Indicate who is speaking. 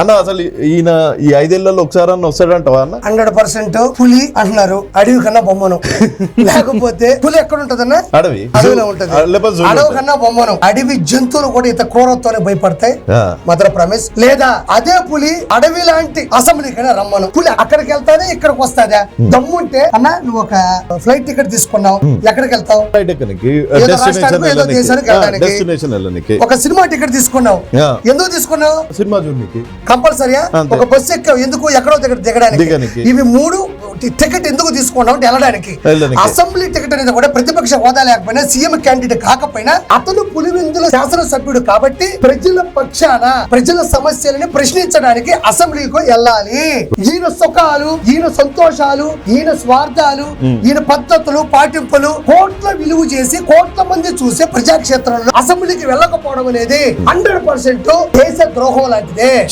Speaker 1: అన్న అసలు ఈయన ఈ 5 ఏళ్లలో ఒకసారి అన్న వస్తాడంటావా అన్న?
Speaker 2: 100% పులి అంటున్నారు. అడవి కన్నా బొమ్మను. లేకపోతే పులి ఎక్కడ ఉంటదన్నా? అడవిలో ఉంటది. అడవి కన్నా బొమ్మను. అడవి జంతువులు కూడా ఇంత క్రూరత్వానికి భయపడతాయి. మాత్రం ప్రమేశ్ లేదా అదే పులి అడవి లాంటి అసెంబ్లీకైనా రమ్మను. పులి అక్కడికి వెళ్తానే ఇక్కడికి వస్తాదా? దమ్ముంటే అన్న నువ్వు ఒక ఫ్లైట్ టికెట్ తీసుకున్నావు, ఎక్కడికి వెళ్తావు? ఒక సినిమా టికెట్ తీసుకున్నావు, ఎందుకు తీసుకున్నావు?
Speaker 1: సినిమా చూడడానికి
Speaker 2: కంపల్సరీగా. ఒక బస్సు ఎక్కావు, ఎందుకు? ఎక్కడో దిగడానికి. ఇవి 3 టికెట్ ఎందుకు తీసుకున్నావు? వెళ్ళడానికి. అసెంబ్లీ టికెట్ అనేది కూడా ప్రతిపక్ష హోదా లేకపోయినా, సీఎం క్యాండిడేట్ కాకపోయినా అతను పులివెందుల శాసనసభ్యుడు కాబట్టి ప్రజల పక్షాన ప్రజల సమస్యలని ప్రశ్నించడానికి అసెంబ్లీకి వెళ్ళాలి. ఈయన సుఖాలు, ఈయన సంతోషాలు, ఈయన స్వార్థాలు, ఈయన పద్ధతులు పాటింపులు కోట్ల విలువ చేసి కోట్ల మంది చూసే ప్రజాక్షేత్రంలో అసెంబ్లీకి వెళ్ళకపోవడం అనేది 100% దేశ ద్రోహం లాంటిదే.